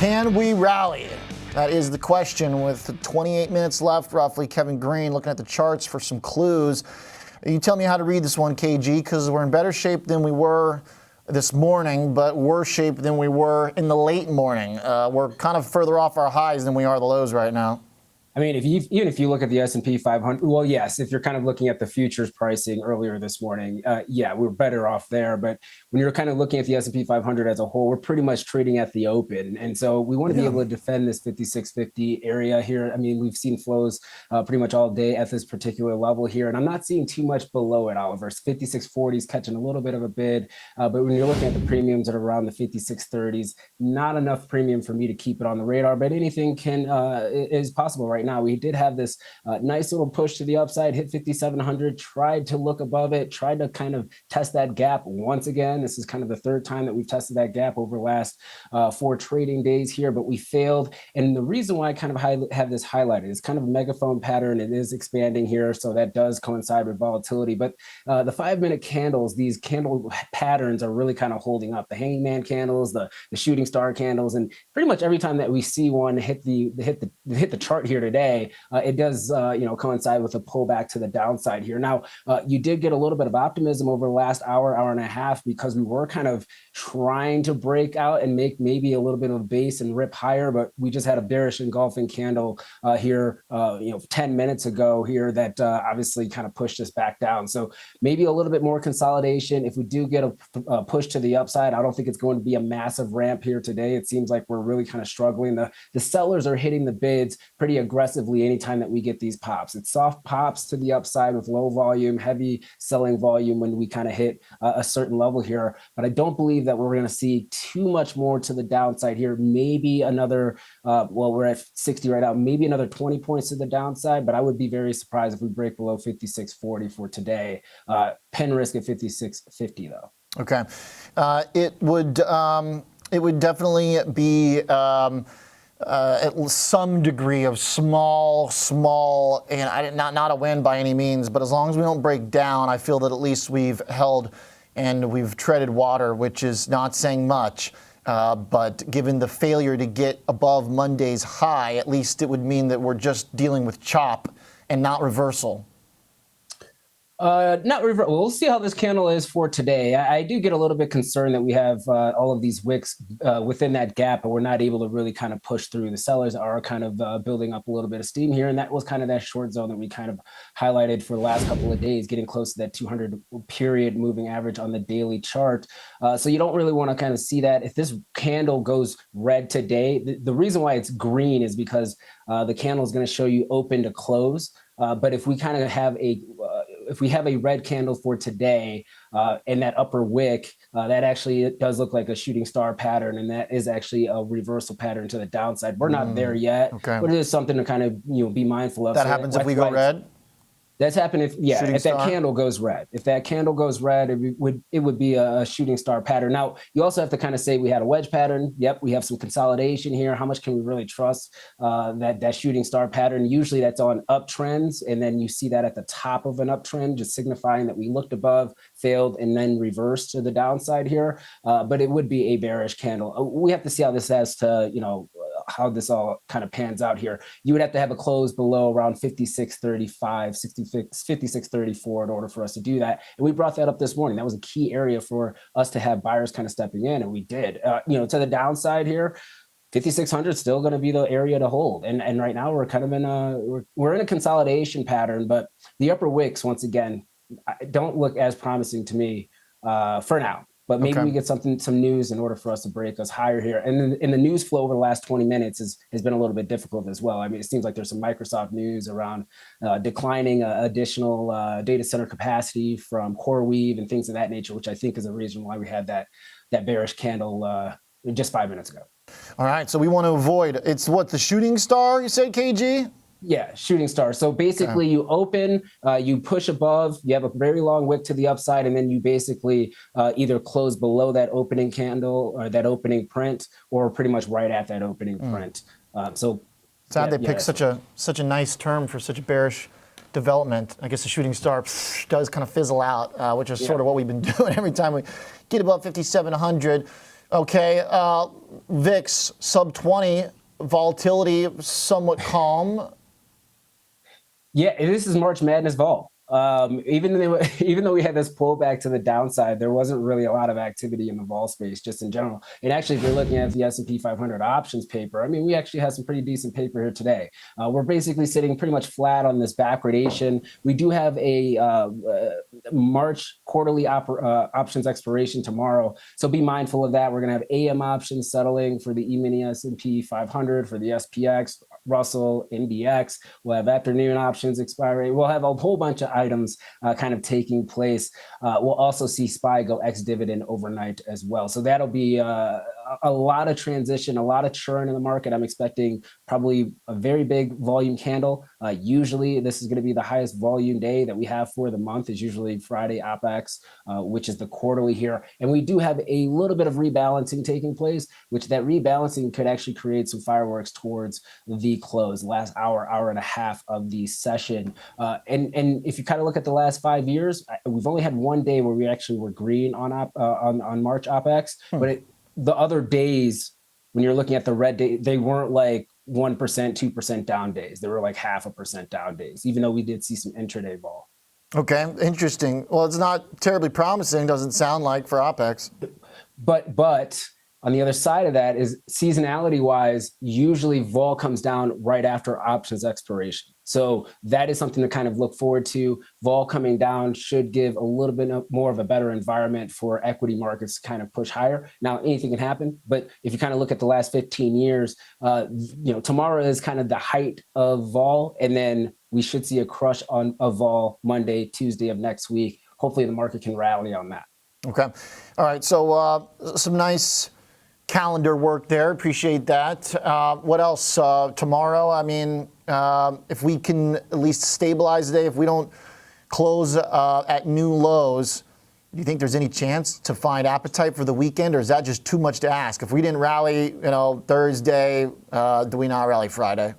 Can we rally? That is the question with 28 minutes left, roughly. Kevin Green looking at the charts for some clues. You tell me how to read this one, KG, because we're in better shape than we were this morning, but worse shape than we were in the late morning. We're kind of further off our highs than we are the lows right now. I mean, even if you look at the S&P 500, well, yes, if you're kind of looking at the futures pricing earlier this morning, yeah, we're better off there. But when you're kind of looking at the S&P 500 as a whole, we're pretty much trading at the open. And so we want to be able to defend this 5650 area here. I mean, we've seen flows pretty much all day at this particular level here. And I'm not seeing too much below it, Oliver. 5640 is catching a little bit of a bid. But when you're looking at the premiums that are around the 5630s, not enough premium for me to keep it on the radar. But anything is possible right now. We did have this nice little push to the upside, hit 5,700, tried to look above it, tried to kind of test that gap once again. This is kind of the third time that we've tested that gap over the last 4 trading days here, but we failed. And the reason why I kind of have this highlighted is kind of a megaphone pattern. It is expanding here, so that does coincide with volatility. But the 5-minute candles, these candle patterns are really kind of holding up. The hanging man candles, the shooting star candles, and pretty much every time that we see one hit the chart here today, it does coincide with a pullback to the downside here. Now, you did get a little bit of optimism over the last hour and a half, because we were kind of trying to break out and make maybe a little bit of a base and rip higher, but we just had a bearish engulfing candle here 10 minutes ago here that obviously kind of pushed us back down. So maybe a little bit more consolidation. If we do get a push to the upside, I don't think it's going to be a massive ramp here today. It seems like we're really kind of struggling. The sellers are hitting the bids pretty aggressively anytime that we get these pops. It's soft pops to the upside with low volume, heavy selling volume when we kind of hit a certain level here. But I don't believe that we're going to see too much more to the downside here. Maybe another, we're at 60 right now, maybe another 20 points to the downside, but I would be very surprised if we break below 5640 for today. Pen risk at 5650 though. Okay. It would definitely be at some degree of small, and not a win by any means, but as long as we don't break down, I feel that at least we've held and we've treaded water, which is not saying much. But given the failure to get above Monday's high, at least it would mean that we're just dealing with chop and not reversal. We'll see how this candle is for today. I do get a little bit concerned that we have all of these wicks within that gap, but we're not able to really kind of push through. The sellers are kind of building up a little bit of steam here, and that was kind of that short zone that we kind of highlighted for the last couple of days, getting close to that 200 period moving average on the daily chart. So you don't really want to kind of see that. If this candle goes red today, the reason why it's green is because the candle is going to show you open to close. But if we kind of have if we have a red candle for today in that upper wick, that actually does look like a shooting star pattern, and that is actually a reversal pattern to the downside. We're not there yet, but it is something to kind of be mindful of. That happens if we go red? That's happened if that candle goes red. If that candle goes red, it would be a shooting star pattern. Now, you also have to kind of say we had a wedge pattern. Yep, we have some consolidation here. How much can we really trust that shooting star pattern? Usually that's on uptrends, and then you see that at the top of an uptrend, just signifying that we looked above, failed, and then reversed to the downside here. But it would be a bearish candle. We have to see how this has to, how this all kind of pans out here. You would have to have a close below around 5635, 5634 in order for us to do that. And we brought that up this morning. That was a key area for us to have buyers kind of stepping in, and we did. To the downside here, 5,600 is still going to be the area to hold. And right now we're kind of we're in a consolidation pattern, but the upper wicks, once again, don't look as promising to me for now. But maybe we get some news in order for us to break us higher here. And the news flow over the last 20 minutes has been a little bit difficult as well. I mean, it seems like there's some Microsoft news around declining additional data center capacity from CoreWeave and things of that nature, which I think is a reason why we had that bearish candle just 5 minutes ago. All right, so we want to avoid, it's what, the shooting star, you said, KG? Yeah, shooting star. So basically you open, you push above, you have a very long wick to the upside, and then you basically either close below that opening candle or that opening print, or pretty much right at that opening print. Sad they picked such a nice term for such a bearish development. I guess the shooting star does kind of fizzle out, which is sort of what we've been doing every time we get above 5,700. Okay, VIX sub 20, volatility somewhat calm. Yeah, this is March Madness vol. Even though we had this pullback to the downside, there wasn't really a lot of activity in the vol space just in general. And actually, if you're looking at the S&P 500 options paper, I mean, we actually have some pretty decent paper here today. We're basically sitting pretty much flat on this backwardation. We do have a March quarterly options expiration tomorrow, so be mindful of that. We're going to have AM options settling for the E-mini S&P 500, for the SPX, Russell, NDX. We'll have afternoon options expiring. We'll have a whole bunch of items kind of taking place. We'll also see SPY go ex-dividend overnight as well. So that'll be a lot of transition, a lot of churn in the market. I'm expecting probably a very big volume candle. Usually this is going to be the highest volume day that we have for the month, is usually Friday Opex, which is the quarterly here. And we do have a little bit of rebalancing taking place, which that rebalancing could actually create some fireworks towards the close, last hour and a half of the session. And if you kind of look at the last 5 years, we've only had one day where we actually were green on March Opex, but the other days, when you're looking at the red day, they weren't like 1%, 2% down days. They were like 0.5% down days, even though we did see some intraday vol. Okay, interesting. Well, it's not terribly promising, doesn't sound like, for Opex. But on the other side of that is, seasonality wise, usually vol comes down right after options expiration. So that is something to kind of look forward to. Vol coming down should give a little bit more of a better environment for equity markets to kind of push higher. Now, anything can happen, but if you kind of look at the last 15 years, tomorrow is kind of the height of vol, and then we should see a crush on a vol Monday, Tuesday of next week. Hopefully the market can rally on that. Okay. All right. So some nice calendar work there. Appreciate that. What else tomorrow? I mean, if we can at least stabilize today, if we don't close at new lows, do you think there's any chance to find appetite for the weekend, or is that just too much to ask? If we didn't rally, Thursday, do we not rally Friday?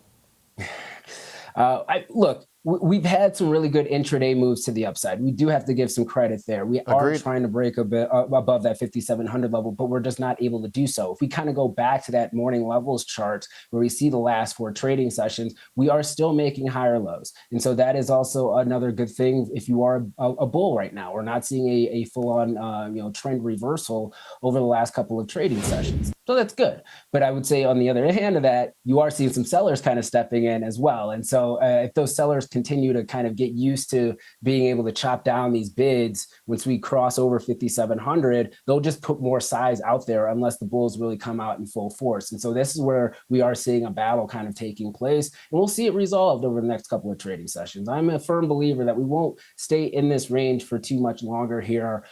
Look, we've had some really good intraday moves to the upside. We do have to give some credit there. We are trying to break a bit above that 5,700 level, but we're just not able to do so. If we kind of go back to that morning levels chart where we see the last 4 trading sessions, we are still making higher lows. And so that is also another good thing if you are a bull right now. We're not seeing a full-on trend reversal over the last couple of trading sessions. So that's good. But I would say on the other hand of that, you are seeing some sellers kind of stepping in as well. And so if those sellers continue to kind of get used to being able to chop down these bids, once we cross over 5,700, they'll just put more size out there unless the bulls really come out in full force. And so this is where we are seeing a battle kind of taking place, and we'll see it resolved over the next couple of trading sessions. I'm a firm believer that we won't stay in this range for too much longer here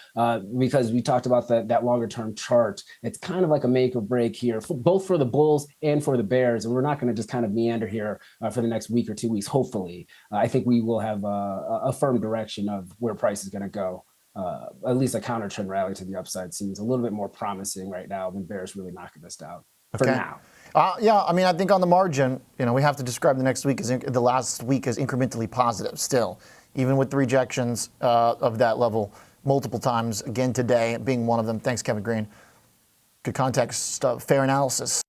because we talked about that longer term chart. It's kind of like a make or break here, both for the bulls and for the bears. And we're not going to just kind of meander here for the next week or 2 weeks. Hopefully, I think we will have a firm direction of where price is going to go. At least a counter trend rally to the upside seems a little bit more promising right now than bears really knocking this down for now. Yeah, I mean, I think on the margin, we have to describe the next week as the last week as incrementally positive still, even with the rejections of that level multiple times again today being one of them. Thanks, Kevin Green. Good context, fair analysis.